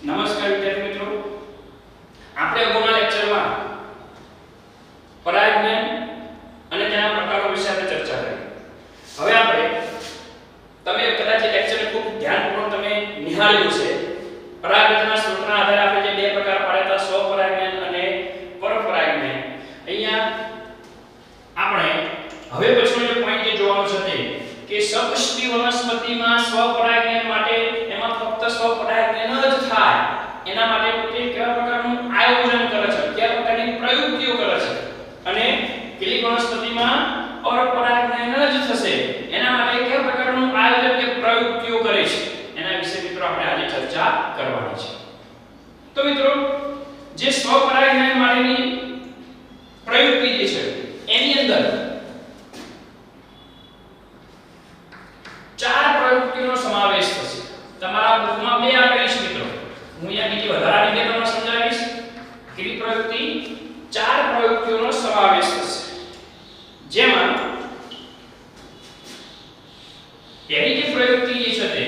નમસ્કાર વિદ્યાર્થી મિત્રો, આપણે અગાઉના લેક્ચરમાં પરાગમન અને તેના પ્રકારો વિશે આપણે ચર્ચા કરી. હવે આપણે તમે કદાચ આ લેક્ચરને ખૂબ ધ્યાનપૂર્વક તમે નિહાળ્યું છે. પરાગમનના સ્ત્રોતના આધારે આપણે જે બે પ્રકાર પાડ્યા હતા, સ્વપરાગમન અને પરપરાગમન. અહીંયા આપણે હવે પછીનો જે પોઈન્ટ જે જોવાનો છે તે કે સપુષ્પી વનસ્પતિમાં સ્વપરાગમન માટે એમાં ફક્ત સ્વપરાગમન જ થાય એના માટે તે કેવા પ્રકારનું આયોજન કરે છે, કયા પ્રકારની પ્રયુક્તિઓ કરે છે, અને પેલી વનસ્પતિમાં પરપરાગમન જ થશે એના માટે કયા પ્રકારનું આયોજન કે પ્રયુક્તિઓ કરે છે એના વિશે મિત્રો આપણે આજે ચર્ચા કરવાની છે. તો મિત્રો જે સ્વપરાગમન માટેની પ્રયુક્તિ જે છે એની અંદર ચાર પ્રયુક્તિઓનો સમાવેશ થશે. તમારા બુકમાં બે આપેલી છે મિત્રો, હું અહીંયા બીજી વધારાની બે તમને સમજાવીશ. કેટલી પ્રયુક્તિ? ચાર પ્રયુક્તિઓનો સમાવેશ થશે, જેમાં પહેલી જે પ્રયુક્તિ જે છે તે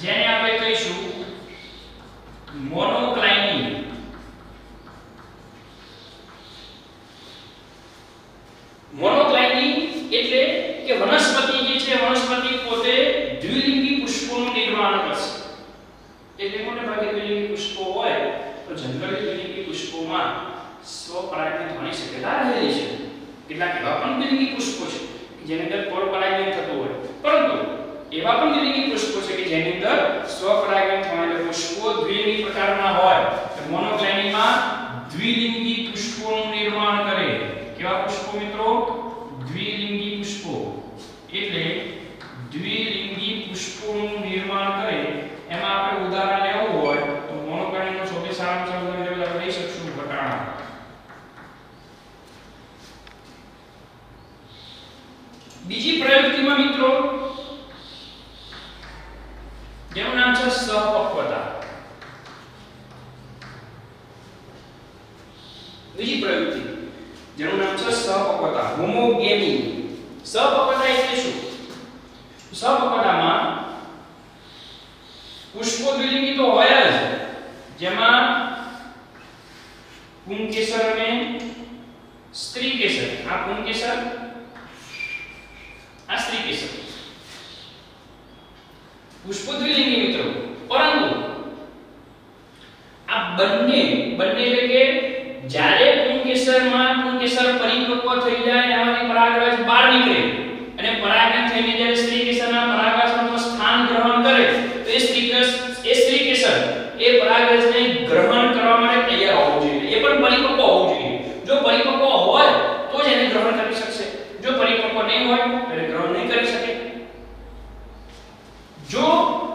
જેને આપણે કહીશું મોનોક્લાઇનિંગ. મોનોક્લાઇનિંગ એટલે કે વનસ્પતિ જે છે વનસ્પતિ પોતે દ્વિલિંગી પુષ્પોનું નિર્માણ કરશે. એટલે મોટે ભાગે દ્વિલિંગી પુષ્પો હોય તો જનરલી દ્વિલિંગી પુષ્પોમાં સ્વપરાગમન થવાની શક્યતા રહેલી છે. કેટલાક એવા પણ દ્વિલિંગી પુષ્પો છે જેની અંદર પરપરાગમન થતું હોય, પરંતુ એવા પણ દ્વિલિંગી પુષ્પો છે કે જેની અંદર સ્વપરાગમન થવાના પુષ્પો દ્વિલિંગી પ્રકારના હોય. તો મોનોક્લાઇનિંગમાં દ્વિલિંગી પુષ્પોનું નિર્માણ કરે. કેવા પુષ્પો મિત્રો? દ્વિલિંગી પુષ્પો. એટલે દ્વિલિંગી પુષ્પોનું નિર્માણ કરે. એમાં આપણે ઉદાહરણ લેવું હોય તો મોનોક્લાઇનિંગનો સૌથી સારામાં સારું ઉદાહરણ આપણે લઈ શકશું વટાણા. બીજી પ્રયુક્તિમાં મિત્રો જેનું નામ છે સહપક્વતા. બીજી પ્રયુક્તિ જેનું નામ છે સહપક્વતા, હોમોગેમી. સહપક્વતા એટલે શું? સહપક્વતામાં પુષ્પો દ્વિલિંગી તો હોય જ, જેમાં પુંકેસર અને સ્ત્રી કેસર. આ પુંકેસર, આ સ્ત્રી કેસર. પુષ્પો દ્વિલિંગી મિત્રો, પરંતુ આ બંને એટલે કે જ્યારે પુંકેસરમાં પુંકેસર પરિપક્વ થઈ જાય, એમાંથી પરાગરજ બહાર નીકળે અને પરાગન થઈને જ્યારે સ્ત્રી કેસરના પરાગાશયમાં સ્થાન ગ્રહણ કરે તો એ સ્ત્રી કેસર એ પરાગરજને ગ્રહણ કરવા માટે તૈયાર હોવું જોઈએ. એ પણ પરિપક્વ હોવું જોઈએ. જો પરિપક્વ હોય તો જ એને ગ્રહણ કરી શકશે. જો પરિપક્વ નહીં હોય તો એને ગ્રહણ નહીં કરી શકે. જો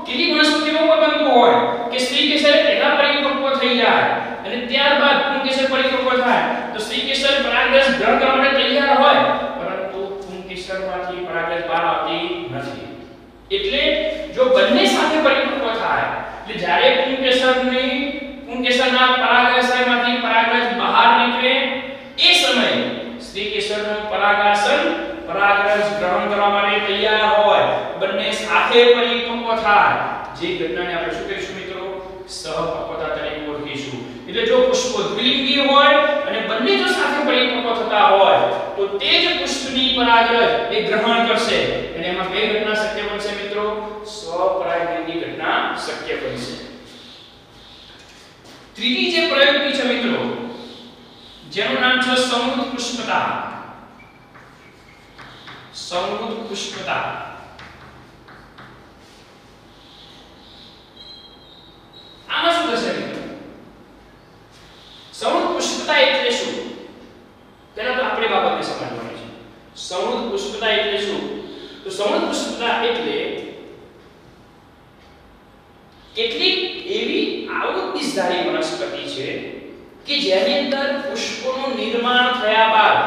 કેલી વનસ્પતિમાં બનતું હોય કે સ્ત્રી કેસર પહેલા પરિપક્વ થઈ જાય અને ત્યારબાદ પુંકેસર પરિપક્વ થાય તો સ્ત્રી કેસર પરાગરજ ગ્રહણ કરવા માટે તૈયાર હોય, પરંતુ પુંકેસરમાંથી પરાગરજ બહાર આવતી નથી. એટલે જો બંને સાથે પરિપક્વ થાય, એટલે જ્યારે પુંકેસરના પરાગાશયમાંથી પરાગરજ બહાર નીકળે એ સમયે સ્ત્રી કેસરનું પરાગાશય પરાગરજ ગ્રહણ કરવા માટે તૈયાર હોય, બંને સાથે પરિપક્વ થાય, જે ઘટનાને આપણે શું કહીશું મિત્રો? સહપક્વતા તરીકે ઓળખીશું. એટલે જો પુષ્પો દ્વિલિંગી હોય અને બંને જો સાથે પરિપક્વ થતા હોય તો તે જ પુષ્પની પરાગરજ એ ગ્રહણ કરશે અને એમાં કઈ ઘટના શક્ય બનશે મિત્રો? સ્વપરાગમનની ઘટના શક્ય બનશે. ત્રીજી જે પ્રયુક્તિ છે મિત્રો જેનું નામ છે સમૃદ્ધ પુષ્પતા. સમૃદ્ધ પુષ્પતા. આમાં શું થશે મિત્રો? સમૃદ્ધ પુષ્પતા એટલે શું? પહેલા તો આપણે બાબતને સમજવાની છે. સમૃદ્ધ પુષ્પતા એટલે શું? તો સમૃદ્ધ પુષ્પતા એટલે કેટલીક એવી આવૃત્તિધારી વનસ્પતિ છે કે જેની અંદર પુષ્પોનું નિર્માણ થયા બાદ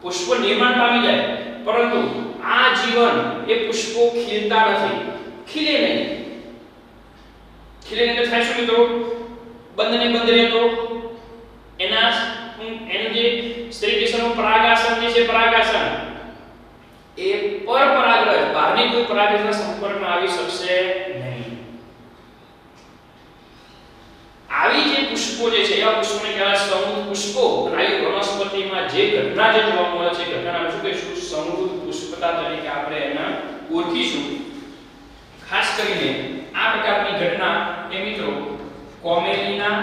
પુષ્પો નિર્માણ પામી જાય, પરંતુ આ જીવન એ પુષ્પો ખીલતા નથી. ખીલે નહીં. ખીલે નહીં થાય શું મિત્રો? બંધ રહેતો એનું જે સ્ત્રી કેસરનું પરાગાશય જે છે પરાગાશય એ પરપરાગરજ બહારની કોઈ પરાગરજના સંપર્કમાં આવી શકશે નહીં. ઘટના જે જોવા મળે છે ઘટનાને શું કહીશું સમૃદ્ધ પુષ્પતા તરીકે આપણે એને ઓળખીશું ખાસ કરીને આ પ્રકારની ઘટના એ મિત્રો કોમેલિના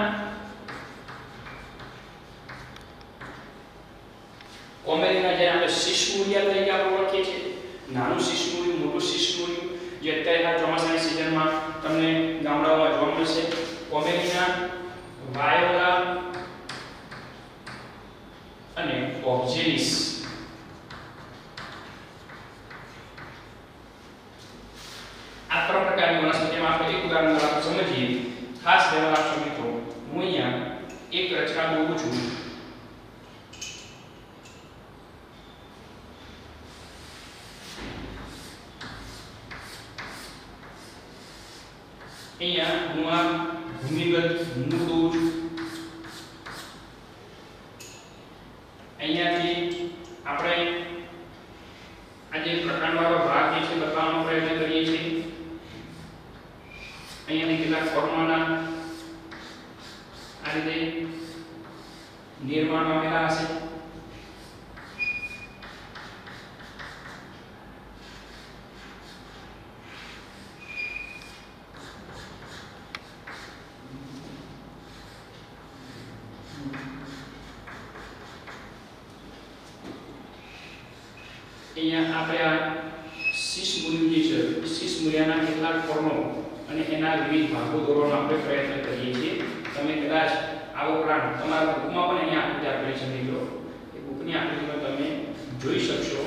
જે આપણે શિશમુરિયા તરીકે આપણે ઓળખીએ છીએ નાનું શિશમુરિયું મોટું શિશમુરિયું જે અત્યારે આ ચોમાસાની સિઝનમાં તમને ગામડાઓમાં જોવા મળશે કોમેલિના વાયોલા અને ઓબ્જેલિસ આ ત્રણ પ્રકારની વનસ્પતિમાં આપણે એક ઉદાહરણ દ્વારા સમજીએ ખાસ ધ્યાન રાખજો મિત્રો હું અહીંયા એક રચના દોરું છું અહીંયા હું આ ભૂમિગત હું દોરું છું અહીંયાથી આપણે આ જે પ્રકાંડવાળો ભાગ જે છે બતાવવાનો પ્રયત્ન કરીએ છીએ અહીંયાથી કેટલાક ફોર્મ્યુલા આ રીતે નિર્માણ પામેલા હશે અહીંયા આપણે આ શિશમુરિયું જે છે શિશમુરિયાના કેટલાક ફોર્મો અને એના વિવિધ ભાગો દોરવાનો આપણે પ્રયત્ન કરીએ છીએ તમે કદાચ આવો પ્લાન તમારા બુકમાં પણ અહીંયા આકૃતિ આપેલી છે મિત્રો એ બુકની આકૃતિમાં તમે જોઈ શકશો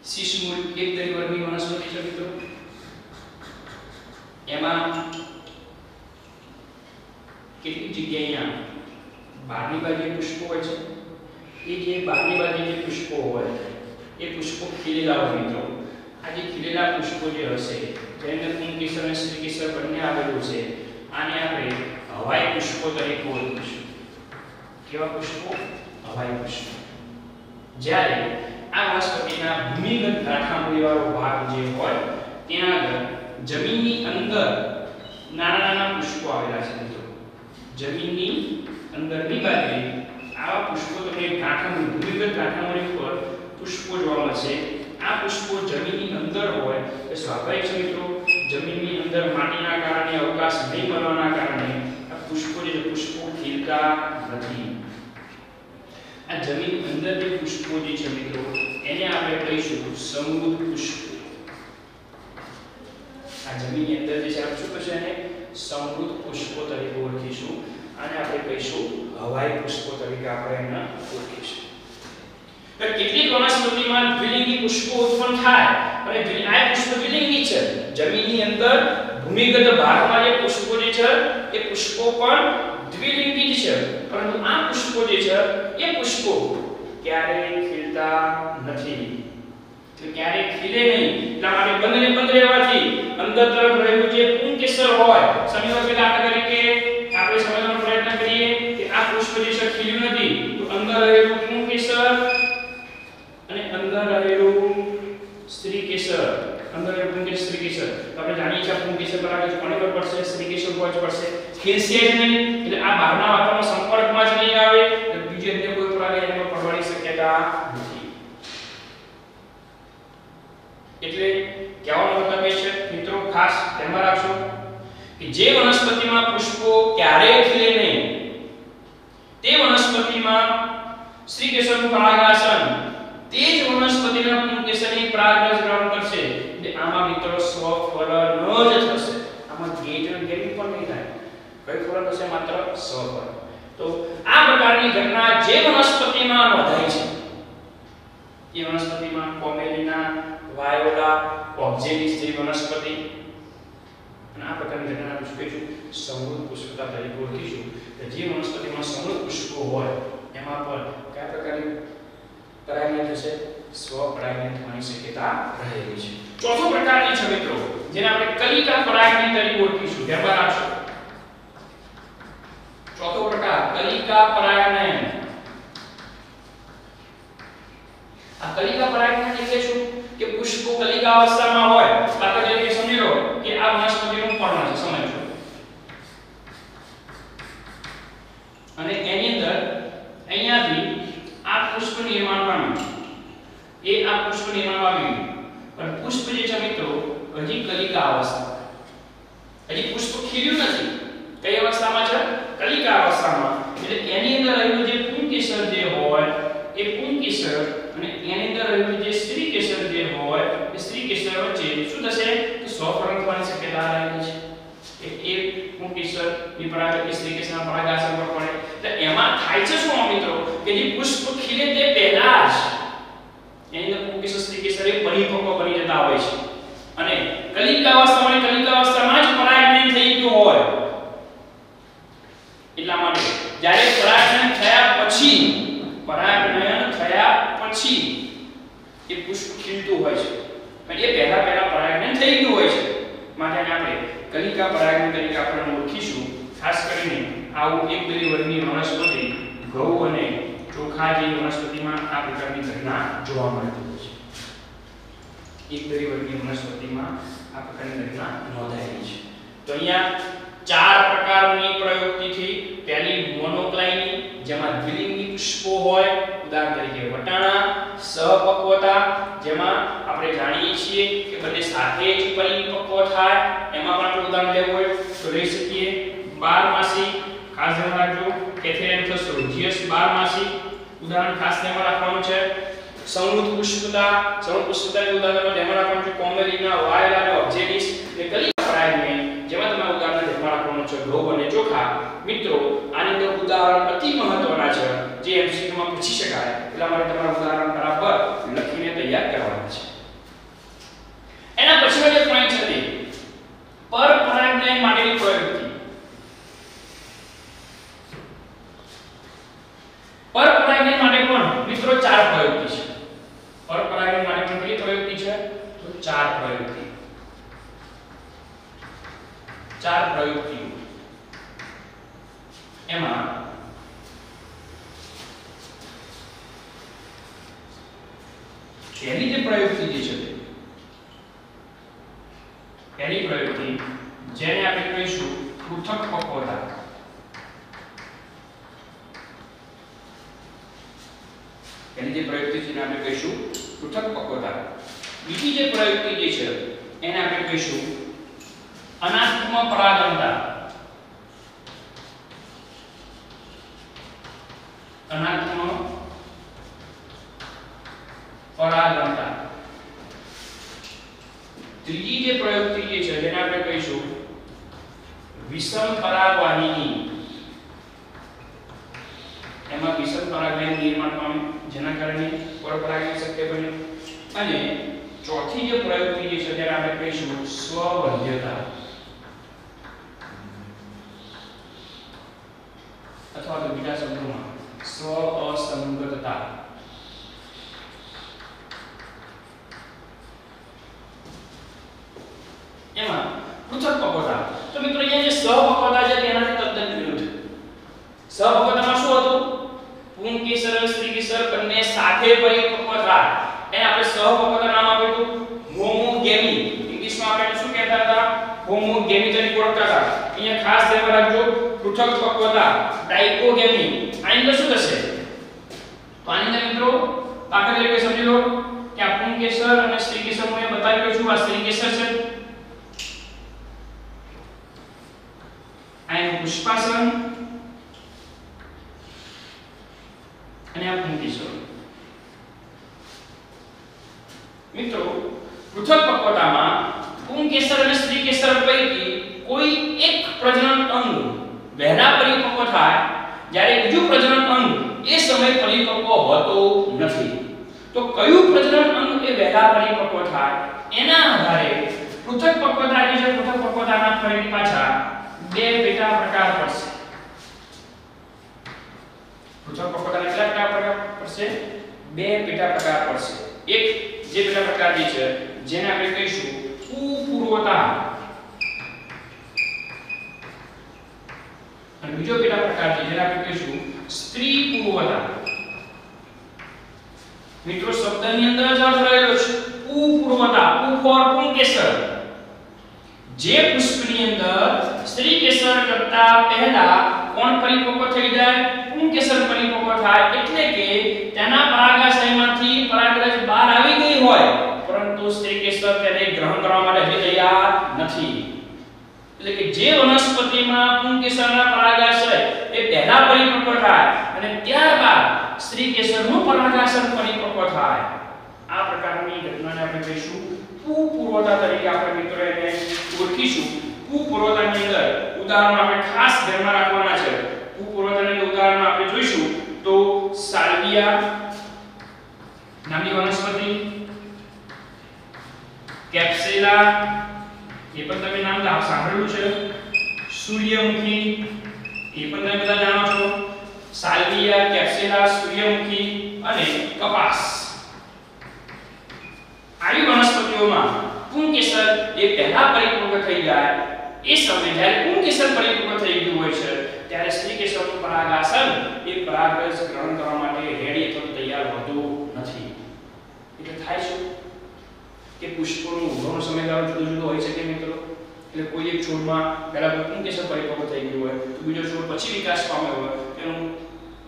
શિશમુરિયું એક દરી વર્ગની વનસ્પતિ છે મિત્રો એમાં કેટલી જગ્યાએ બહારની બાજુએ પુષ્પો હોય છે એ જે બહારની બાજુએ જે પુષ્પો હોય એ પુષ્પો ખીલેલા હોય મિત્રો આ જે ખીલેલા પુષ્પો જે હશે જેને પુંકેસર અને શ્રીકેસર બંને આવેલું છે આને આપણે હવાઈ પુષ્પો તરીકે ઓળખીશું કેવા પુષ્પો હવાઈ પુષ્પો જ્યારે આ વનસ્પતિના ભૂમિગત ગાંઠામૂળીવાળો ભાગ જે હોય ત્યાં આગળ જમીનની અંદર નાના નાના પુષ્પો આવેલા છે મિત્રો જમીનની અંદરની બાજુએ આવા પુષ્પો તમને ગાંઠામૂળી ભૂમિગત ગાંઠામૂળી પર પુષ્પો જોવા મળશે આ પુષ્પો જમીનની અંદર હોય એ સ્વાભાવિક છે મિત્રો જમીનની અંદર માટીના કારણે અવકાશ નહીં મળવાના કારણે આ પુષ્પો જે પુષ્પો ખીલતા નથી આ જમીન અંદર જે પુષ્પો જે છે મિત્રો એને આપણે કહીશું સમૃદ્ધ પુષ્પો આ જમીનની અંદર જે છે આપણે શું કહીશું એને સમૃદ્ધ પુષ્પો તરીકે ઓળખીશું અને આપણે કહીશું હવાઈ પુષ્પો તરીકે આપણે એને ઓળખીશું તો કેટલીક વનસ્પતિમાં દ્વિલિંગી પુષ્પો ઉત્પન્ન થાય અને આ પુષ્પ દ્વિલિંગી છે જમીનની અંદર ભૂમિગત ભાગમાં જે પુષ્પો જે છે એ પુષ્પો પણ દ્વિલિંગી છે પરંતુ આ પુષ્પો જે છે એ પુષ્પો ક્યારેય ખીલતા નથી તો ક્યારેય ખીલે નહીં એટલા માટે બંધ રહેવાથી અંદર તરફ રહેલું જે પુંકેસર હોય સમજો કે દાખલા તરીકે આપણે સમજવાનો પ્રયત્ન કરીએ કે આ પુષ્પ જે છે ખીલ્યું નથી તો અંદર રહેલું પુંકેસર અને અંદર રહેલું સ્ત્રીકેસર અંદર રહેલું પુંકેસર સ્ત્રીકેસર આપણે જાણીએ છીએ પુંકેસર પર આગળ કોને પર પડશે સ્ત્રીકેસર પર જ પડશે ખીલશે જ નહીં એટલે આ બહારના વાતાવરણના સંપર્કમાં જ નહીં આવે એટલે બીજે અન્ય કોઈ પર આવે એમાં પડવાની શક્યતા નથી એટલે કહેવાનો મતલબ એ છે મિત્રો ખાસ ધ્યાનમાં રાખજો કે જે વનસ્પતિમાં પુષ્પો ક્યારેય ખીલે નહીં તે વનસ્પતિમાં શ્રીકેસરનું પરાગાસન તે જ વનસ્પતિના પુંકેસરની પરાગરસ ગ્રહણ કરશે એટલે આમાં મિત્રો સ્વફલન જ થશે આમાં ગેજ અને ગેમિંગ પણ નહીં થાય કઈ ફલન થશે માત્ર સ્વફલન તો આ પ્રકારની ઘટના જે વનસ્પતિમાં નોંધાય છે એ વનસ્પતિમાં કોમેલિના વાયોલા ઓબ્જેલિસ જેવી વનસ્પતિ અને આ પ્રકારની ઘટના આપણે શું કહીશું સમૃદ્ધ પુષ્પતા તરીકે ઓળખીશું કે જે વનસ્પતિમાં સમૃદ્ધ પુષ્પો હોય એમાં પણ કયા પ્રકારની પરાગણ થશે સ્વપરાગણ થવાની શક્યતા રહેલી છે ચોથો પ્રકારની છે મિત્રો જેને આપણે કલિકા પરાગણ તરીકે ઓળખીશું ધ્યાન રાખજો ચોથો પ્રકાર કલિકા પરાગણ આ કલિકા પરાગણ એટલે શું કે કે પુષ્પો કલિકા અવસ્થામાં હોય દાખલા તરીકે સમજી લો કે આ વનસ્પતિનું પર્ણ છે સમજો અને એની અંદર અહીંયાથી આ પુષ્પ નિર્માણ પામ્યું એ આ પુષ્પ નિર્માણ પામ્યું પણ પુષ્પ જે છે મિત્રો હજી કલિકા અવસ્થા હજી પુષ્પ ખીલ્યું નથી કઈ અવસ્થામાં છે કલિકા અવસ્થામાં એટલે એની અંદર રહેલું જે પુંકેસર જે હોય એ પુંકેસર અને એની અંદર રહેલું જે સ્ત્રી કેસર જે હોય એ સ્ત્રી કેસર વચ્ચે શું થશે કે સ્વપરાગ થવાની શક્યતા રહેલી છે એ પુંકેસર ની પરાગ કે સ્ત્રી કેસરના પરાગાસન પર પડે એટલે એમાં થાય છે શું મિત્રો કે જે પુષ્પ ખીલે તે પહેલા જ એની અંદર પુંકેસર સ્ત્રી કેસર એ પરિપક્વ બની જતા હોય છે અને કલિકા અવસ્થામાં જ પરાગનયન થઈ ગયું હોય એટલા માટે જ્યારે પરાગનયન થયા પછી એ પુષ્પ ખીલતું હોય છે પણ એ પહેલા પરાગનયન થઈ ગયું હોય છે માટે આપણે કલિકા પરાગનયન તરીકે આપણે ઓળખીશું ખાસ કરીને આવું એકદરી વર્ગની વનસ્પતિ ઘઉં અને ચોખા જેવી વનસ્પતિમાં આ પ્રકારની ઘટના જોવા મળતી હોય છે એકદરી વર્ગની વનસ્પતિમાં આ પ્રકારની ઘટના નોંધાયેલી છે તો અહીંયા ચાર પ્રકારની પ્રયુક્તિથી પહેલી મોનોક્લાઇની જેમાં દ્વિલિંગી પુષ્પો હોય ઉદાહરણ તરીકે વટાણા સહપક્વતા જેમાં આપણે જાણીએ છીએ કે બંને સાથે જ પરિપક્વ થાય એમાં પણ આપણે ઉદાહરણ લેવું હોય તો લઈ શકીએ બારમાસી ખાસ ધ્યાન રાખજો કેથેરેન્થસ રોઝિયસ બારમાસી ઉદાહરણ ખાસ ધ્યાન રાખવાનું છે સંવૃત પુષ્પતા નું ઉદાહરણ ધ્યાન રાખવાનું છે કોમેલિના વાયલા અને ઓબ્જેલિસ એટલે કલિકા પરાગનયન જેમાં તમે ઉદાહરણ ધ્યાન રાખવાનું છે ઘઉં અને ચોખા મિત્રો આની અંદર ઉદાહરણ અતિ મહત્વના છે જે એમસીક્યુ માં પૂછી શકાય એટલા માટે તમારું ઉદાહરણ બરાબર લખીને તૈયાર કરવાનું છે એના પછીનો જે પોઈન્ટ છે તે પરપરાગનયન માટેની પ્રયુક્તિ પરપરાગનયન માટે પણ મિત્રો ચાર પ્રયુક્તિ છે પરપરાગનયન માટે પણ કેટલી પ્રયુક્તિ છે તો ચાર પ્રયુક્તિઓ એમાં પહેલી જે પ્રયુક્તિ જે છે પહેલી પ્રયુક્તિ જેને આપણે કહીશું પૃથક પક્વતા પહેલી જે પ્રયુક્તિ છે એને આપણે કહીશું પૃથક પક્વતા બીજી જે પ્રયુક્તિ જે છે એને આપણે કહીશું અનાત્મ પરાગણતા ત્રીજી જે પ્રયુક્તિ જે છે જેને આપણે કહીશું વિષમ પરાગવાહિની એમાં વિષમ પરાગનું નિર્માણ પામ્યું જેના કારણે પરપરાગનયન શક્ય બન્યું અને ચોથી જે પ્રયુક્તિ જે છે તેને આપણે કહીશું સ્વવંધ્યતા અથવા તો બીજા શબ્દોમાં સ્વ અસંગતતા એમાં પૃથક પક્વતા તો મિત્રો અહીંયા જે સહપક્વતા છે તેનાથી તદ્દન વિરુદ્ધ સહપક્વતામાં શું હતું પુંકેસર સ્ત્રી કેસર બંને સાથે પરિપક્વ થાય એને આપણે સહપક્વતા નામ આપ્યું હતું હોમોગેમી ઇંગ્લિશમાં આપણે શું કહેતા હતા હોમોગેમી તરીકે ઓળખતા હતા અહીંયા ખાસ ધ્યાન રાખજો પૃથક પક્વતા ડાયકોગેમી આની અંદર શું થશે તો આની અંદર મિત્રો દાખલા તરીકે સમજી લો કે આ પુંકેસર અને સ્ત્રી કેસર હું એ બતાવ્યું છું આ સ્ત્રી કેસર છે આ પુષ્પાસન અને આ પુંકેસર મિત્રો પૃથક પક્વતામાં પુંકેસર અને સ્ત્રી કેસર પૈકી કોઈ એક પ્રજનન અંગ વહેલા પરિપક્વ થાય જ્યારે બીજું પ્રજનન અંગ એ સમય પરિપક્વ હોતો નથી તો કયું પ્રજનન અંગ એ વહેલા પરિપક્વ થાય એના આધારે પૃથક પક્વતા જે છે પૃથક પક્વતાના ફરી પાછા બે પેટા પ્રકાર પડશે પૃથક પક્વતાના કેટલા પ્રકાર પડશે બે પેટા પ્રકાર પડશે એક જે પેટા પ્રકાર જે છે જેને આપણે કહીશું કુપૂર્વતા અને બીજો પેટા પ્રકાર છે જેને આપણે કહીશું સ્ત્રી પૂર્વતા મિત્રો શબ્દની અંદર જ અર્થ રહેલો છે પુપૂર્વતા, પુ ફોર પુંકેસર. જે પુષ્પની અંદર સ્ત્રી કેસર કરતા પહેલા કોણ પરિપક્વ થઈ જાય? પુંકેસર પરિપક્વ થાય. એટલે કે તેના પરાગાશયમાંથી પરાગરજ બહાર આવી ગઈ હોય, પરંતુ સ્ત્રી કેસર તેને ગ્રહણ કરવા માટે હજી તૈયાર નથી. એટલે કે જે વનસ્પતિમાં પુંકેસરના પરાગાશય એ પહેલા પરિપક્વ થાય અને ત્યારબાદ સ્ત્રી કેસરનું પરાગાશય પરિપક્વ થાય, આ પ્રકારની ઘટનાને આપણે કહીશું પુપૂર્વતા તરીકે આપણે મિત્રો એને ઓળખીશું. પુપૂર્વતાની અંદર ઉદાહરણ આપણે ખાસ ધ્યાનમાં રાખવાના છે. પુપૂર્વતાની અંદર ઉદાહરણ આપણે જોઈશું તો સાલ્વિયા નામની વનસ્પતિ, કેપ્સેલા એ પણ તમે નામ સાંભળ્યું છે, સૂર્યમુખી એ પણ તમે બધા જાણો છો. સાલ્વિયા, કેપ્સેલા, સૂર્યમુખી અને કપાસ, આવી વનસ્પતિઓમાં પુંકેસર એ પહેલા પરિપક્વ થઈ જાય એ સમયે જ્યારે પુંકેસર પરિપક્વ થઈ ગયું હોય છે ત્યારે સ્ત્રી કેસરનું પરાગાસન એ પરાગરજ ગ્રહણ કરવા માટે રેડી અથવા તૈયાર હોતું નથી. એટલે થાય શું કે પુષ્પોનો ઉગમનો સમયગાળો જુદો જુદો હોય છે કે મિત્રો. એટલે કોઈ એક છોડમાં પહેલા પુંકેસર પરિપક્વ થઈ ગયું હોય તો બીજો છોડ પછી વિકાસ પામ્યો હોય તેનું,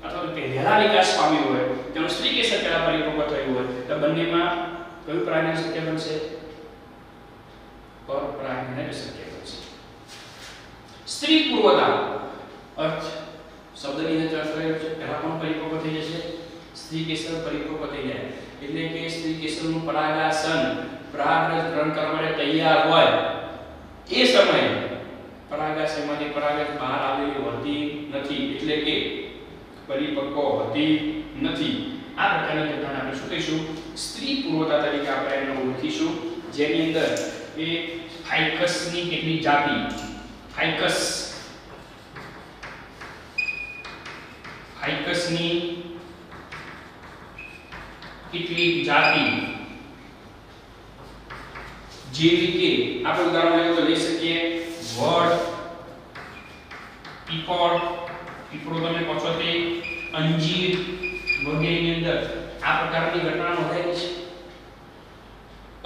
અથવા તો પહેલા વિકાસ પામ્યો હોય તેનું સ્ત્રી કેસર પહેલા પરિપક્વ થયું હોય, તો બંનેમાં કયું પરાગણ શક્ય બનશે? પરપરાગણ શક્ય બનશે. સ્ત્રી પૂર્વતા અર્થ શબ્દની અંદર અર્થ કર્યો છે પહેલા કોણ પરિપક્વ થઈ જશે? સ્ત્રી કેસર પરિપક્વ થઈ જાય. એટલે કે સ્ત્રી કેસરનું પરાગાસન પરાગરજ ગ્રહણ કરવા માટે તૈયાર હોય એ સમયે પરાગાશયમાંથી પરાગરજ બહાર આવેલી હોતી નથી, એટલે કે પરિપક્વ હોતી નથી. આ પ્રકારની ઘટનાને આપણે શું કહીશું? સ્ત્રી પૂર્વતા તરીકે આપણે એને ઓળખીશું. જેની અંદર એ ફાઇકસની કેટલીક જાતિ, ફાઇકસની કેટલીક જાતિ જેવી કે આપણે ઉદાહરણ લઈએ તો લઈ શકીએ વડ, પીપળ, પીપળો તમે કહો છો તે, અંજીર વગેરેની અંદર આ પ્રકારની ઘટના નોંધાયેલી છે.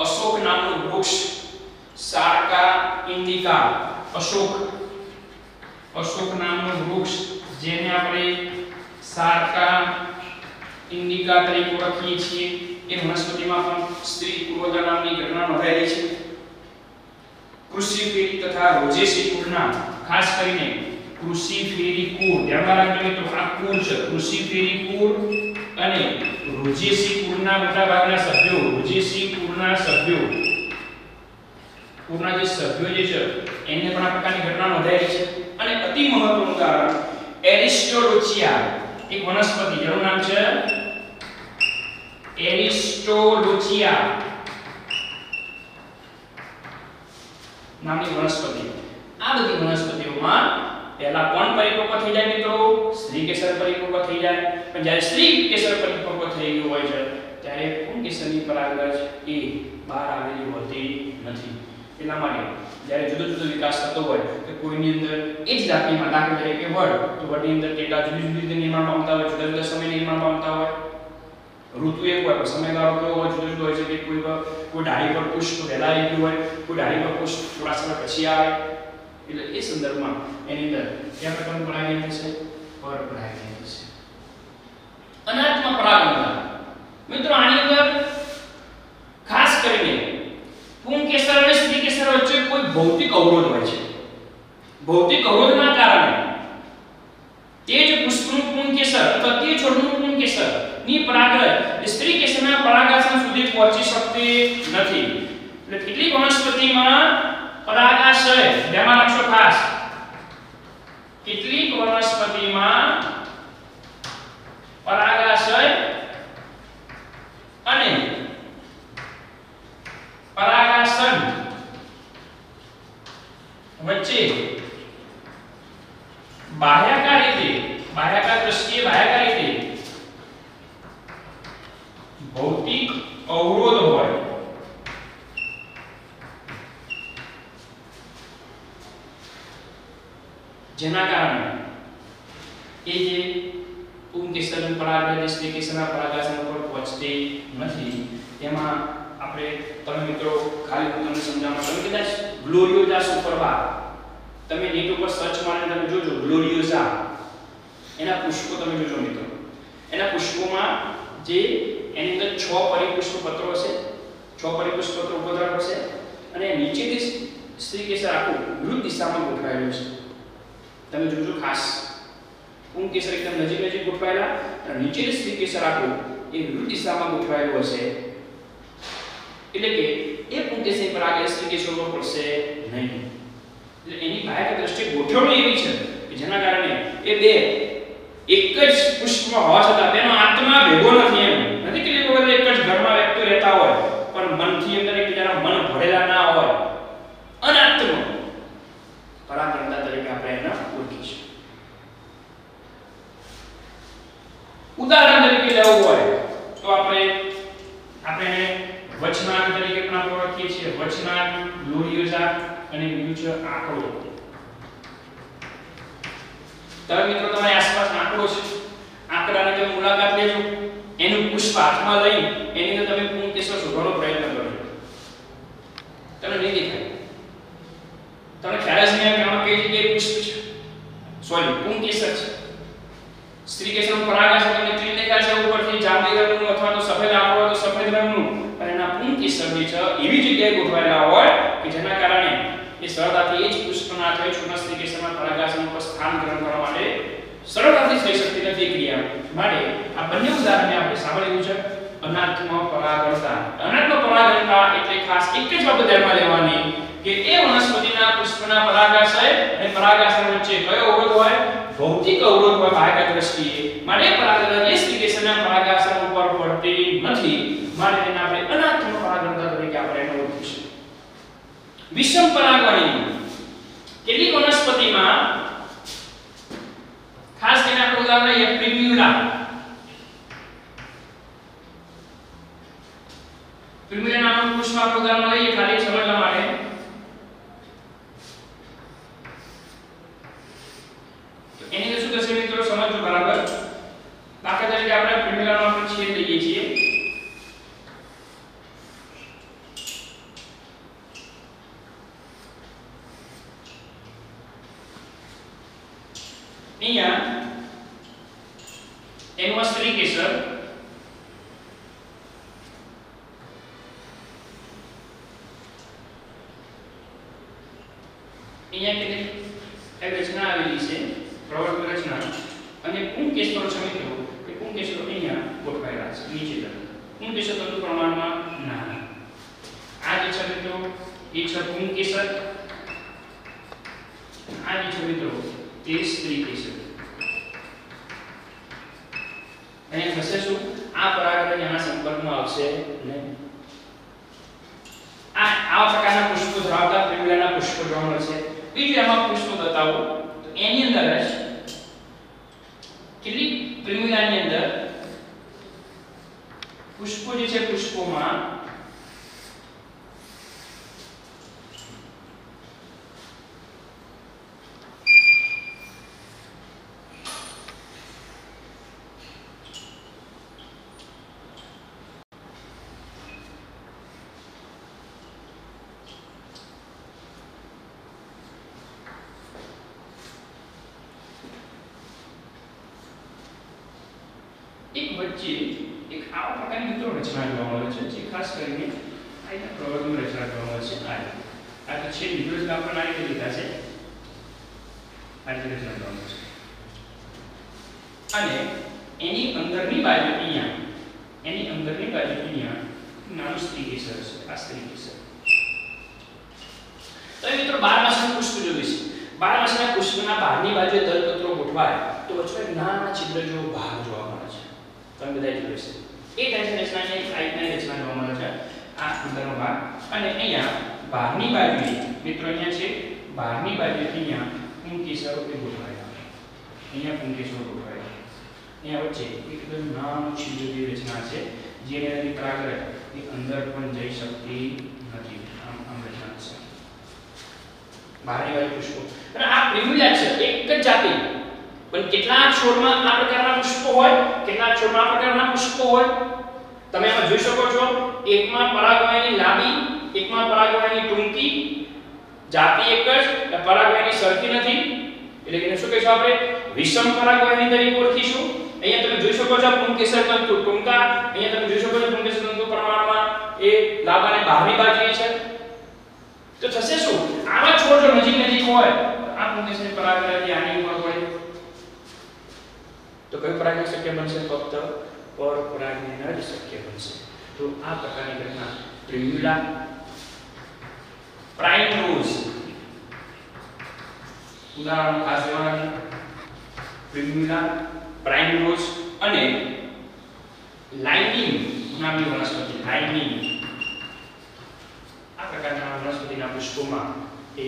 અશોક નામનું વૃક્ષ, સાર્કા ઇન્ડિકા, અશોક નામનું વૃક્ષ જેને આપણે સાર્કા ઇન્ડિકા તરીકે ઓળખીએ છીએ, એ વનસ્પતિમાં પણ સ્ત્રી પૂર્વતા નામની ઘટના નોંધાયેલી છે. ક્રુસિફેરી તથા રોઝેસી કુળના, ખાસ કરીને ક્રુસિફેરી કુળ ધ્યાનમાં રાખજો મિત્રો, આ કુળ છે ક્રુસિફેરી કુળ અને રોઝેસી કુળના મોટાભાગના સભ્યો, રોઝેસી કુળના સભ્યો, કુળના જે સભ્યો જે છે એને પણ આ પ્રકારની ઘટના નોંધાયેલી છે. અને અતિ મહત્વનું ઉદાહરણ એરિસ્ટોલોચિયા, એક વનસ્પતિ જેનું નામ છે એરિસ્ટોલોચિયા નામની વનસ્પતિ. આ બધી વનસ્પતિઓમાં પહેલા કોણ પરિપક્વ થઈ જાય મિત્રો? સ્ત્રી કેસર પરિપક્વ થઈ જાય. પણ જ્યારે સ્ત્રી કેસર પરિપક્વ થઈ ગયું હોય છે ત્યારે પુંકેસરની પરાગરજ એ બહાર આવેલી હોતી નથી. એટલા માટે જ્યારે જુદો જુદો વિકાસ થતો હોય તો કોઈની અંદર એ જ જાતિમાં, દાખલા તરીકે વડ, તો વડની અંદર કેટલા જુદી જુદી રીતે નિર્માણ પામતા હોય, જુદા જુદા સમય નિર્માણ પામતા હોય, ઋતુ એક હોય પણ સમયગાળો કેવો હોય, જુદો જુદો હોય છે. કે કોઈ ડાળી પર પુષ્પ વહેલા આવી ગયું હોય, કોઈ ડાળી પર પુષ્પ થોડા સમય પછી આવે. એટલે એ સંદર્ભમાં એની અંદર કયા પ્રકારનું પરાગણ થશે? પરપરાગણ થશે. અનાત્મક પરાગણ મિત્રો, આની અંદર ખાસ કરીને પુંકેસર અને સ્ત્રી કેસર વચ્ચે કોઈ ભૌતિક અવરોધ હોય છે. ભૌતિક અવરોધના કારણે તે જ પુષ્પનું પુંકેસર અથવા તે છોડનું પુંકેસર ની પરાગરજ સ્ત્રી કેસરના પરાગાસન સુધી પહોંચી શકતી નથી. એટલે કેટલીક વનસ્પતિમાં પરાગાશય, ધ્યાનમાં રાખજો ખાસ, કેટલીક વનસ્પતિમાં પરાગાશય અને પરાગાસન વચ્ચે બાહ્યાકાર દ્રષ્ટિએ ભૌતિક અવરોધ હોય. જેના કારણે એ જે પુંકેસર પરાગરજ સ્ત્રી કેસરના પરાગાસન પર પહોંચતી નથી, તેમાં આપણે તમે મિત્રો ખાલી હું તમને સમજાવવા તમે કદાચ ગ્લોરિયોઝા સુપરબા તમે નેટ ઉપર સર્ચ મારીને તમે જોજો ગ્લોરિયોઝા એના પુષ્પો તમે જોજો મિત્રો એના પુષ્પોમાં જે એની અંદર 6 પરિપુષ્પ પત્રો હશે 6 પરિપુષ્પ પત્રો ઉપદ્રવ હશે અને નીચેથી સ્ત્રી કેસર આખું વિરુદ્ધ દિશામાં ગોઠવાયેલું છે તમે જોજો ખાસ પુંગ કેસર એકદમ નજીક નજીક ગોઠવાયેલા અને નીચેથી સ્ત્રી કેસર આખું એ વિરુદ્ધ દિશામાં ગોઠવાયેલું હશે એટલે કે એ પુંગ કેસર પર આગળ સ્ત્રી કેસર ઉપર પડશે નહીં એટલે એની બાહ્ય દ્રષ્ટિએ ગોઠવણી એવી છે કે જેના કારણે એ બે એક જ પુષ્પમાં હોવા છતાં તેનો આત્મા ભેગો નથી એમ નથી કે લોકો એક જ ઘરમાં વ્યક્તિ રહેતા હોય પણ મનથી અંદર એકબીજાના મન ભરેલા ના હોય અનાત્મ પરાગંદા તરીકે આપણે એને ઓળખીશું ઉદાહરણ તરીકે લેવું હોય તો આપણે વચનાગ તરીકે પણ આપણે ઓળખીએ છીએ વચનાગ ગ્લોરિયોઝા અને બીજું છે આંકડો તમે મિત્રો તમારી આસપાસ આંકડો છે આંકડાની તમે મુલાકાત લેજો એનું પુષ્પ હાથમાં લઈ એની અંદર તમે પુંગ કેસર શોધવાનો પ્રયત્ન કરજો તમને નહીં દેખાય તમને ખ્યાલ જ નહીં આવે કે આમાં કઈ જગ્યાએ પુષ્પ છે સોરી પુંગ કેસર છે સ્ત્રી કેસરનું પરાગાશય તમને ક્લીન દેખાય છે ઉપરથી જાંબલી રંગનું અથવા તો સફેદ આંકડો હોય તો સફેદ રંગનું અને એના પુંગ કેસર જે છે એવી જગ્યાએ ગોઠવાયેલા હોય કે જેના કારણે એ સરળતાથી એ જ પુષ્પના અથવા છોટા સ્ત્રી કેસરના પરાગાશય ઉપર સ્થાન ગ્રહણ કરવા માટે સરળતાથી થઈ શકતી નથી ક્રિયા માટે આ બંને ઉદાહરણને આપણે સાંભળ્યું છે અનાત્મ પરાગણતા અનાત્મ પરાગણતા એટલે ખાસ એક જ બાબત ધ્યાનમાં લેવાની કે એ વનસ્પતિના પુષ્પના પરાગાશય અને પરાગાશય વચ્ચે કયો અવરોધ હોય ભૌતિક અવરોધ હોય બાહ્ય દ્રષ્ટિએ માટે પરાગણ એ સ્ત્રી કેસરના પરાગાશય ઉપર પડતી નથી માટે તેને આપણે અનાત્મ પરાગણતા તરીકે આપણે એને ઓળખીશું વિષમ પરાગણી કેટલીક વનસ્પતિમાં ખાસ કરીને આપણે ઉદાહરણ લઈએ પ્રિમ્યુલા નામનું પુષ્પ આપણે ઉદાહરણ લઈએ ખાલી સમજવા માટે તો એની અંદર શું થશે મિત્રો સમજો બરાબર દાખલા તરીકે આપણે પ્રિમ્યુલાનો આપણે છેદ લઈએ છીએ અહીંયા એનું સ્ત્રી કેસર અહીંયા કેટલીક રચના આવેલી છે પ્રવર્તક રચના અને પુંગ કેસરો છે મિત્રો કે પુંગ કેસરો અહીંયા ગોઠવાયેલા છે નીચે તરફ પુંગ કેસર તંતુ પ્રમાણમાં નાના આ જે છે મિત્રો એ છે પુંગ કેસર આ જે છે મિત્રો તે સ્ત્રી કેસર અને થશે શું આ પરાગણ એના સંપર્કમાં આવશે નહીં આ પ્રકારના પુષ્પો ધરાવતા પ્રિમ્યુલાના પુષ્પો જોવા મળશે બીજું એમાં પુષ્પો બતાવો તો એની અંદર જ કેટલીક પ્રિમ્યુલાની અંદર પુષ્પો જે છે પુષ્પોમાં એક વચ્ચે એક આવા પ્રકારની મિત્રો રચના જોવા મળે છે જે ખાસ કરીને આના પ્રવર્તન રચના જોવા મળે છે આ તો છે મિત્રો જ આપણને આ રીતે લીધા છે આ રીતે રચના જોવા મળે છે અને એની અંદરની બાજુ અહીંયા નાનું સ્ત્રી કેસર છે આ સ્ત્રી કેસર તો મિત્રો 12 માસના પુષ્પ જોઈએ છે 12 માસના પુષ્પના બહારની બાજુએ દળપત્રો ગોઠવાય તો વચ્ચે નાના છિદ્ર જેવો ભાગ જોવા મળે છે તમે બધા જોયું છે એ ટાઈપની રચનાને એક આઈટની રચના જોવા મળે છે આ અંદરનો ભાગ અને અહીંયા બહારની બાજુએ મિત્રો અહીંયા છે બહારની બાજુએ અહીંયા પુંગ કેસરો ગોઠવાયેલા અહીંયા પુંગ કેસરો ગોઠવાયેલા અહીંયા વચ્ચે એકદમ નાનું છિદ્ર જેવી રચના છે જેની પરાગણ એ અંદર પણ જઈ શકતી નથી આમ રચના છે બહારની બાજુ પુષ્પો અને આ પ્રિમ્યુલા છે એક જ જાતિ પણ કેટલાક છોડમાં આ પ્રકારના પુષ્પો હોય કેટલાક છોડમાં આ પ્રકારના પુષ્પો હોય તમે આમાં જોઈ શકો છો એકમાં પરાગવાયુની લાંબી, એકમાં પરાગવાયુની ટૂંકી, જાતિ એક જ, પરાગવાયુની સરખી નથી, એટલે કે શું કહીશું આપણે વિષમ પરાગવાયુની તરીકે ઓળખીશું. અહીંયા તમે જોઈ શકો છો પુંકેસર તંતુ ટૂંકા, અહીંયા તમે જોઈ શકો છો પુંકેસર તંતુ પ્રમાણમાં એ લાંબા અને બહારની બાજુએ છે. તો થશે શું, આવા છોડ જો નજીક હોય આ પુંકેસર પરાગવાયુની આની ઉપર હોય તો કયું પરાગન શક્ય બનશે? ફક્ત પરપરાગન જ શક્ય બનશે. તો આ પ્રકારની ઘટના પ્રિમ્યુલા, પ્રાઇમરોઝ ઉદાહરણ ખાસ લેવાના છે. પ્રિમ્યુલા, પ્રાઇમરોઝ અને લાઇનિંગ નામની વનસ્પતિ, લાઇનિંગ આ પ્રકારના વનસ્પતિના પુષ્પોમાં એ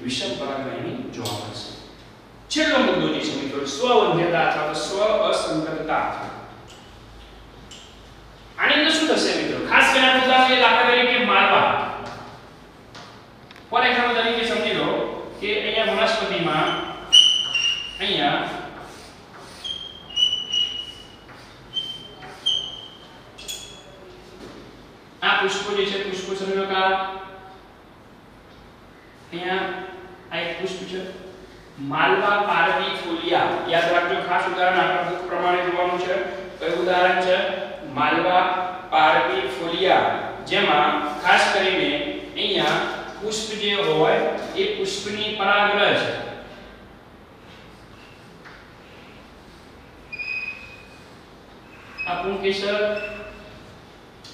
વિષમ પરાગવાયુની જોવા મળશે. છેલ્લો મુદ્દો જે છે મિત્રો સ્વવંધ્યતા અથવા તો સ્વ અસંગતતા. આની અંદર શું થશે મિત્રો? ખાસ કરીને ઉદાહરણ દાખલા તરીકે માલવા. ફોર એક્ઝામ્પલ તરીકે સમજી લો કે અહીંયા વનસ્પતિમાં અહીંયા આ પુષ્પો જે છે, પુષ્પો સમજો કે અહીંયા આ એક પુષ્પ છે માલવા પાર્વિફોલિયા. યાદ રાખજો, ખાસ ઉદાહરણ આપણા બુક પ્રમાણે જોવાનું છે. કયું ઉદાહરણ છે? માલવા પાર્વિફોલિયા, જેમાં ખાસ કરીને અહીંયા પુષ્પ જે હોય એ પુષ્પની પરાગરજ આ પુંકેસર,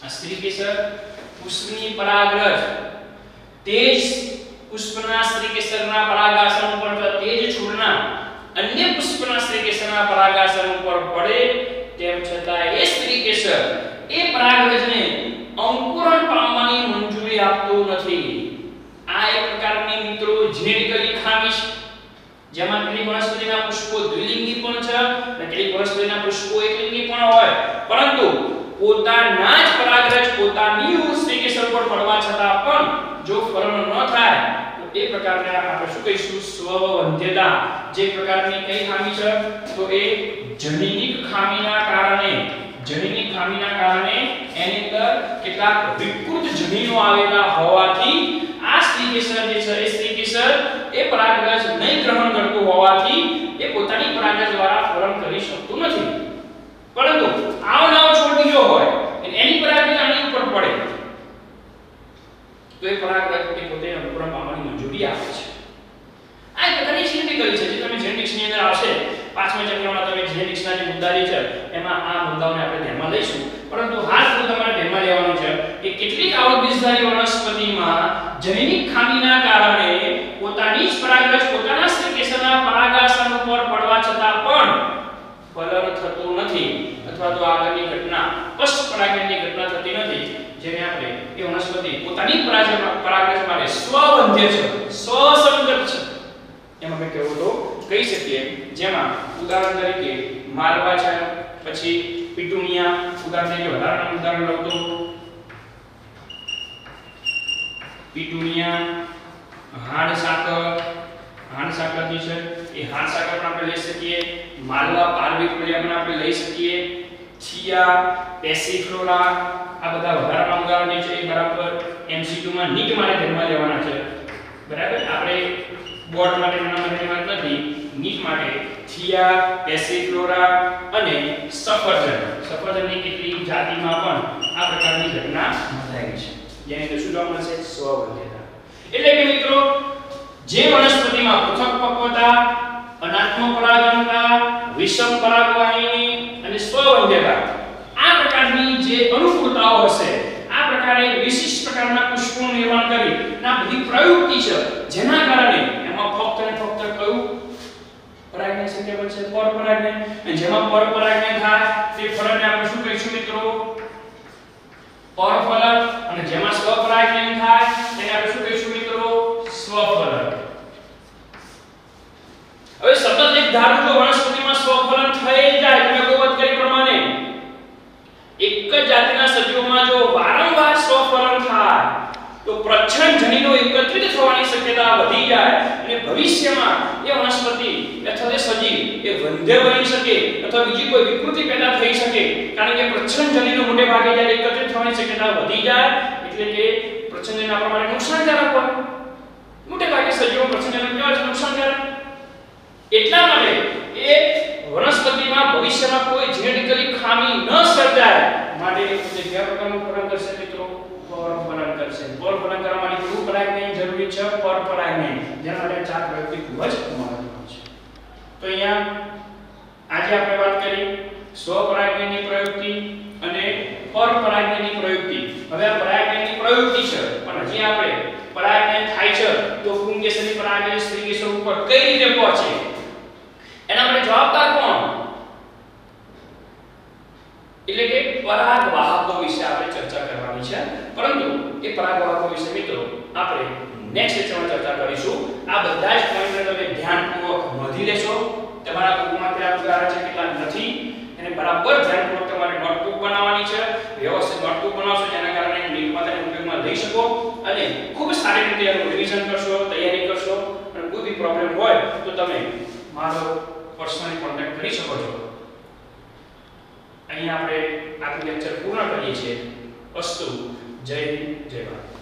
આ સ્ત્રીકેસર, પુષ્પની પરાગરજ તેજ પુષ્પના સ્ત્રીકેસરના પરાગાસન ઉપર તેજ છોડના અન્ય પુષ્પના સ્ત્રીકેસરના પરાગાસન ઉપર પડે તેમ છતાં એ સ્ત્રીકેસર એ પરાગરજને અંકુરણ પામવાની મંજૂરી આપતું નથી. આ એક પ્રકારની મિત્રો જેનેટિકલી ખામી છે, જેમાં કેટલીક વનસ્પતિના પુષ્પો દ્વિલિંગી પણ છે અને કેટલીક વનસ્પતિના પુષ્પો એકલિંગી પણ હોય, પરંતુ પોતાના જ પરાગરજ પોતાની સ્ત્રીકેસર પર પડવા છતાં પણ જો ફલન ન થાય તો એ પ્રકારના આપણે શું કહીશું? સ્વવંધ્યતા. જે પ્રકારની કઈ ખામી છે? તો એ જનીનિક ખામીના કારણે, જનીનિક ખામીના કારણે એની અંદર કેટલાક વિકૃત જનીનો આવેલા હોવાથી આ સ્ત્રીકેસર જે છે એ સ્ત્રીકેસર એ પરાગરજ નહીં ગ્રહણ કરતું હોવાથી એ પોતાની પરાગરજ દ્વારા ફલન કરી શકતું નથી. પરંતુ આવનારો છોડ બીજો હોય અને એની પરાગરજ આની ઉપર પડે તો એ પરાગરજ એ પોતે અંકુરણ પામવાની મંજૂરી આપે છે. આ પ્રકારની જેનેટિકલી છે, જે તમે જેનેટિક્સ ની અંદર આવશે 5મા ચેપ્ટરમાં તમે જેનેટિક્સ ના જે મુદ્દા છે એમાં આ મુદ્દાઓને આપણે ધ્યાનમાં લઈશું. પરંતુ હાલ તો તમારે ધ્યાનમાં લેવાનું છે કે કેટલીક આવૃત્તિધારી વનસ્પતિમાં જનીનિક ખામીના કારણે પોતાની જ પરાગરજ પોતાના સ્ત્રીકેસરના પરાગાસન ઉપર પડવા છતાં પણ ફલન થતું નથી, અથવા તો આગળની ઘટના પશ્ચ પરાગણની ઘટના થતી નથી, જેને આપણે એ વનસ્પતિ પોતાની પરાગરજ માટે સ્વવંધ્ય છે, સ્વસંગત છે એમ આપણે કહેવું તો કહી શકીએ. જેમાં ઉદાહરણ તરીકે માલવા છે, પછી પિટુનિયા ઉદાહરણ તરીકે વધારાનું ઉદાહરણ લઉં તો પિટુનિયા, હાડસાકર જે છે એ હાડસાકર પણ આપણે લઈ શકીએ, માલવા પાર્વિફોલિયા પણ આપણે લઈ શકીએ, થિયા, પેસિફ્લોરા આ બધા વધારાના ઉદાહરણ છે. એ બરાબર MCQ માં નીટ માટે ધ્યાનમાં લેવાના છે. બરાબર, આપણે બોર્ડ માટે નામની વાત નથી, નીટ માટે થિયા, પેસિફ્લોરા અને સફરજનની કેટલીક જાતિમાં પણ આ પ્રકારની ઘટના નોંધાયેલી છે, જેને અંદર શું જોવા મળશે? સ્વવંધ્યતા. એટલે કે મિત્રો જે વનસ્પતિમાં પૃથક પક્વતા, અનાત્મક પરાગણતા, વિષમ પરાગવાહિની અને સ્વવંધ્યતા આ પ્રકારની જે અનુકૂળતાઓ હશે, આ પ્રકારે વિશિષ્ટ પ્રકારના પુષ્પોનું નિર્માણ કરી આ બધી પ્રયુક્તિ છે, જેના કારણે એમાં ફક્ત અને ફક્ત કયું પરાગણ શક્ય બનશે? પરપરાગણ. અને જેમાં પરપરાગણ થાય તે ફલનને આપણે શું કહીશું મિત્રો? પરફલન. અને જેમાં સ્વપરાગણ થાય તેને આપણે શું કહીશું મિત્રો? સ્વફલન. હવે સતત એક ધારું જો વનસ્પતિમાં સ્વફલન થઈ જાય, તમે અગાઉ કરી પ્રમાણે એક જ જાતિના સજીવોમાં જો વારંવાર સ્વફલન થાય તો તો પ્રચ્છન્નજનીનો એકત્રિત થવાની શક્યતા વધી જાય અને ભવિષ્યમાં એ વનસ્પતિ અથવા તે સજીવ એ વંધ્ય બની શકે અથવા બીજી કોઈ વિકૃતિ પેદા થઈ શકે, કારણ કે પ્રચ્છન્નજનીનો મોટે ભાગે જ્યારે એકત્રિત થવાની શક્યતા વધી જાય એટલે કે પ્રચ્છન્નજનીનો આપણા માટે નુકસાનકારક હોય. મોટે ભાગે સજીવો પ્રચ્છન્નજનીનો કેવા છે? નુકસાનકારક. એટલા માટે એ વનસ્પતિમાં ભવિષ્યમાં કોઈ જેનેટિકલી ખામી ન સર્જાય માટે તે કયા પ્રકારનું ફલન કરશે મિત્રો? પરફલન કરશે. પરફલન કરવા માટે કેવું પરાગની જરૂરી છે? પરપરાગની. જેના માટે ચાર પ્રયુક્તિ ખૂબ જ મહત્વની છે. તો અહીંયા આજે આપણે વાત કરી સ્વપરાગની પ્રયુક્તિ અને પરપરાગની પ્રયુક્તિ. હવે આ પરાગની પ્રયુક્તિ છે, પણ હજી આપણે પરાગને થાય છે તો પુંકેસરની પરાગની સ્ત્રીકેસર ઉપર કઈ રીતે પહોંચે એના માટે જવાબદાર કોણ? એટલે કે પરાગવાહકો વિશે આપણે ચર્ચા કરવાની છે. પરંતુ એ પરાગવાહકો વિશે મિત્રો આપણે નેક્સ્ટ લેક્ચરમાં ચર્ચા કરીશું. આ બધા જ પોઈન્ટને તમે ધ્યાનપૂર્વક નોંધી લેશો. તમારા બુકમાં ત્યાં ઉદાહરણ છે કેટલા નથી એને બરાબર ધ્યાનપૂર્વક તમારે નોટબુક બનાવવાની છે. વ્યવસ્થિત નોટબુક બનાવશો જેના કારણે લિંકમાં તેને ઉપયોગમાં લઈ શકો અને ખૂબ સારી રીતે એનું રિવિઝન કરશો, તૈયારી કરશો. અને કોઈ બી પ્રોબ્લેમ હોય તો તમે મારો પર્સનલી કોન્ટેક્ટ કરી શકો છો. અહીં આપણે આ લેક્ચર પૂર્ણ કરીએ છીએ. અસ્તુ. જય હિન્દ, જય ભારત.